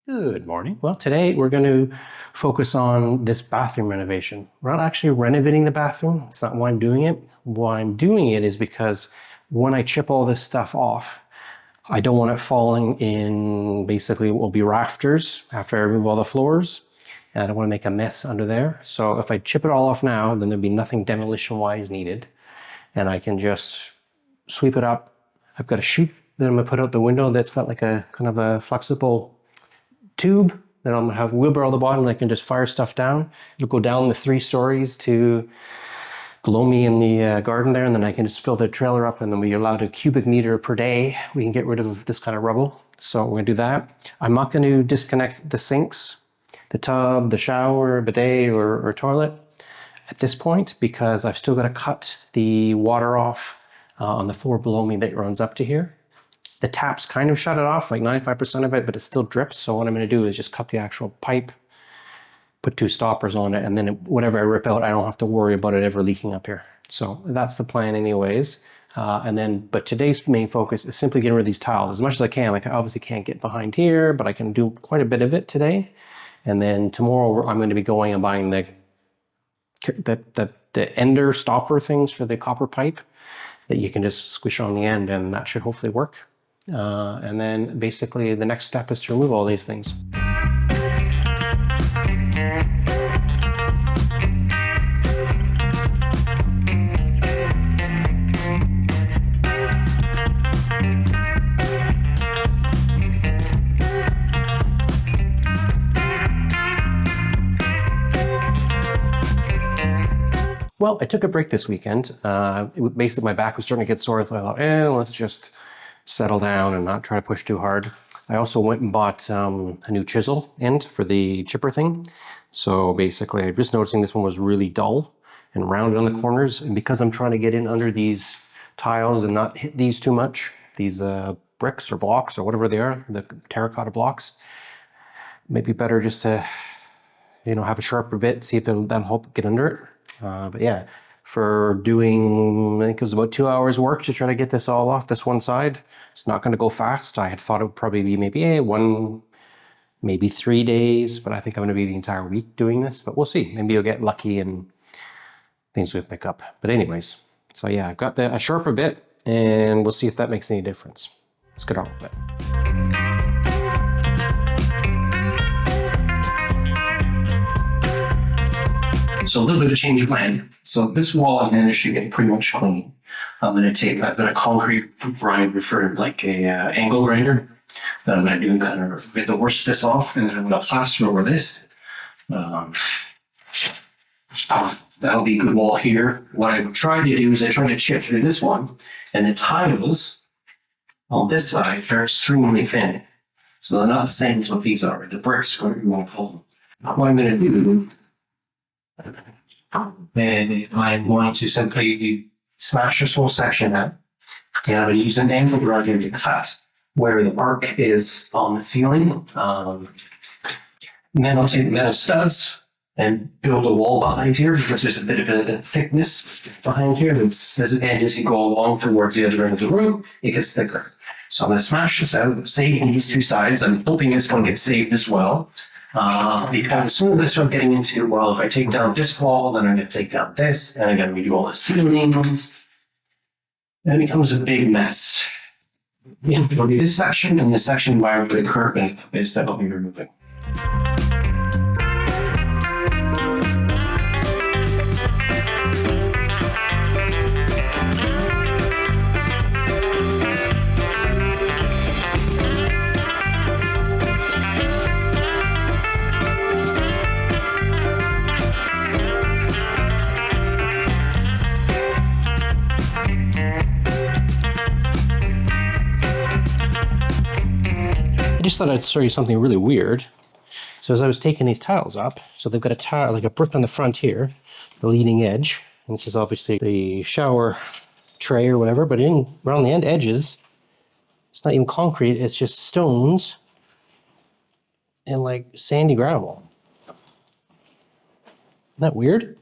Good morning. Well, today we're going to focus on this bathroom renovation. We're not actually renovating the bathroom. It's not why I'm doing it. Why I'm doing it is because when I chip all this stuff off, I don't want it falling in basically what will be rafters after I remove all the floors. And I don't want to make a mess under there. So if I chip it all off now, then there'll be nothing demolition-wise needed. And I can just sweep it up. I've got a chute that I'm going to put out the window that's got like a kind of a flexible tube that I'm gonna have a wheelbarrow on the bottom and I can just fire stuff down. It'll go down the 3 stories to below me in the garden there, and then I can just fill the trailer up, and then we're allowed a cubic meter per day. We can get rid of this kind of rubble. So we're gonna do that. I'm not gonna disconnect the sinks, the tub, the shower, bidet, or toilet at this point because I've still gotta cut the water off on the floor below me that runs up to here. The taps kind of shut it off, like 95% of it, but it still drips. So what I'm going to do is just cut the actual pipe, put 2 stoppers on it, and then whatever I rip out, I don't have to worry about it ever leaking up here. So that's the plan anyways. But today's main focus is simply getting rid of these tiles as much as I can. Like I obviously can't get behind here, but I can do quite a bit of it today. And then tomorrow I'm going to be going and buying the ender stopper things for the copper pipe that you can just squish on the end, and that should hopefully work. And then basically the next step is to remove all these things. Well, I took a break this weekend. Basically my back was starting to get sore, so I thought, let's just settle down and not try to push too hard. I also went and bought a new chisel end for the chipper thing. So basically I'm just noticing this one was really dull and rounded on the corners. And because I'm trying to get in under these tiles and not hit these too much, these bricks or blocks or whatever they are, the terracotta blocks, maybe better just to, have a sharper bit, see if that'll help get under it. But yeah, for doing, I think it was about 2 hours work to try to get this all off this one side. It's not going to go fast. I had thought it would probably be maybe 3 days, but I think I'm going to be the entire week doing this, but we'll see. Maybe you'll get lucky and things will pick up. But anyways, so yeah, I've got a sharper bit and we'll see if that makes any difference. Let's get on with it. So a little bit of a change of plan. So this wall I managed to get pretty much clean. I've got a concrete grinder for like a angle grinder that I'm going to do kind of get the worst of this off, and then I'm going to plaster over this. That'll be a good wall here. What I tried to do is I tried to chip through this one, and the tiles on this side are extremely thin. So they're not the same as what these are. The bricks are going to pull. What I'm going to do, and I'm going to simply smash this whole section out, and I'm going to use an angle grinder to cut where the arc is on the ceiling. And then I'll take metal studs and build a wall behind here because there's a bit of a thickness behind here. As you go along towards the other end of the room, it gets thicker. So I'm going to smash this out, saving these 2 sides. I'm hoping this one gets saved as well. Because as soon as I start getting into, well, if I take down this wall, then I'm going to take down this, and I'm going to redo all the ceilings. And it becomes a big mess. This section and this section where the curtain is that I'll be removing. I just thought I'd show you something really weird. So as I was taking these tiles up, so they've got a tile, like a brick on the front here, the leading edge, and this is obviously the shower tray or whatever, but around the edges, it's not even concrete, it's just stones and like sandy gravel. Isn't that weird?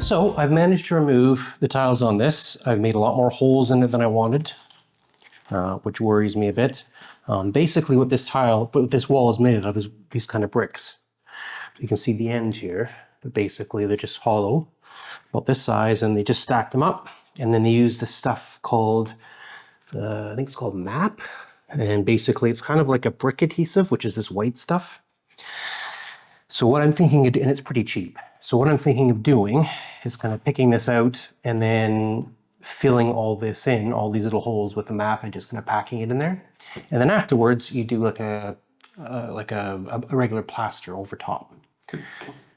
So I've managed to remove the tiles on this. I've made a lot more holes in it than I wanted, which worries me a bit. Basically what this wall is made of is these kind of bricks. You can see the end here, but basically they're just hollow, about this size, and they just stack them up. And then they use this stuff called, I think it's called MAP. And basically it's kind of like a brick adhesive, which is this white stuff. So what I'm thinking, and it's pretty cheap. So what I'm thinking of doing is kind of picking this out and then filling all this in, all these little holes with the MAP, and just kind of packing it in there. And then afterwards you do like a regular plaster over top.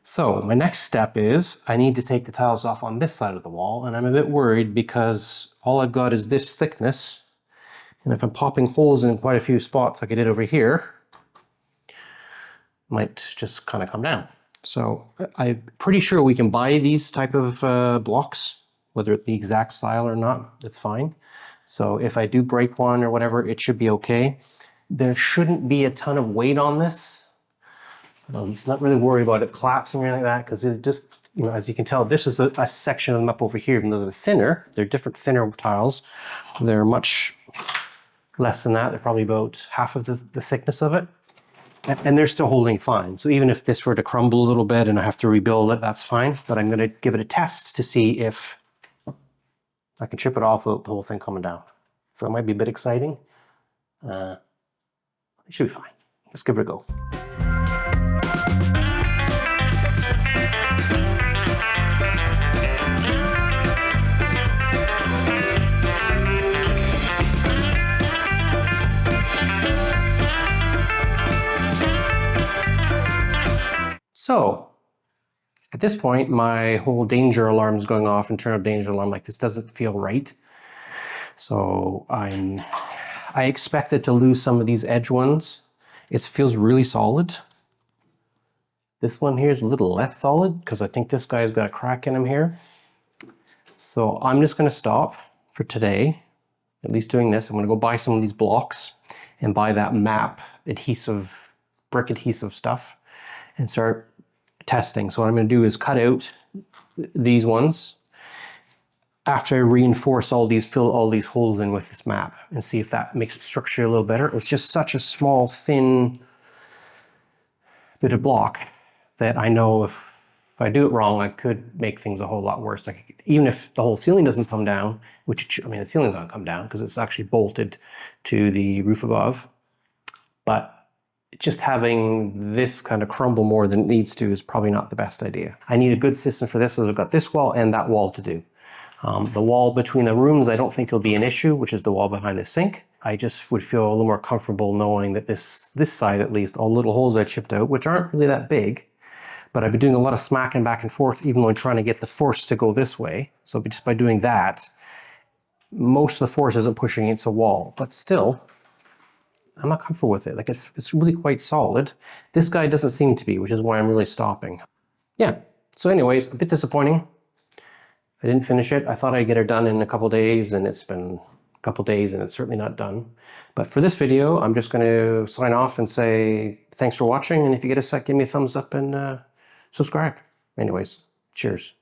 So my next step is I need to take the tiles off on this side of the wall, and I'm a bit worried because all I've got is this thickness. And if I'm popping holes in quite a few spots like I did over here, it might just kind of come down. So I'm pretty sure we can buy these type of blocks, whether it's the exact style or not, that's fine. So if I do break one or whatever, it should be okay. There shouldn't be a ton of weight on this. It's not really worried about it collapsing or anything like that, because it just, you know, as you can tell, this is a section of them up over here, even though they're thinner. They're different thinner tiles. They're much less than that. They're probably about half of the thickness of it. And they're still holding fine. So even if this were to crumble a little bit and I have to rebuild it, that's fine. But I'm going to give it a test to see if I can chip it off without the whole thing coming down. So it might be a bit exciting. It should be fine. Let's give it a go. So at this point, my whole danger alarm is going off, internal danger alarm, like this doesn't feel right. So I expected to lose some of these edge ones. It feels really solid. This one here is a little less solid because I think this guy's got a crack in him here. So I'm just going to stop for today, at least doing this. I'm going to go buy some of these blocks and buy that MAP adhesive, brick adhesive stuff, and start testing. So what I'm going to do is cut out these ones after I reinforce all these, fill all these holes in with this MAP, and see if that makes it structure a little better. It's just such a small, thin bit of block that I know if I do it wrong, I could make things a whole lot worse. Like, even if the whole ceiling doesn't come down, which, I mean, the ceiling's not going to come down because it's actually bolted to the roof above, but just having this kind of crumble more than it needs to is probably not the best idea. I need a good system for this, so I've got this wall and that wall to do. The wall between the rooms, I don't think will be an issue, which is the wall behind the sink. I just would feel a little more comfortable knowing that this side, at least, all little holes I chipped out, which aren't really that big, but I've been doing a lot of smacking back and forth, even though I'm trying to get the force to go this way. So just by doing that, most of the force isn't pushing against the wall, but still, I'm not comfortable with it. Like, it's really quite solid. This guy doesn't seem to be, which is why I'm really stopping. Yeah, so anyways, a bit disappointing. I didn't finish it. I thought I'd get it done in a couple days, and it's been a couple days and it's certainly not done. But for this video, I'm just going to sign off and say thanks for watching, and if you get a sec, give me a thumbs up and subscribe. Anyways, cheers.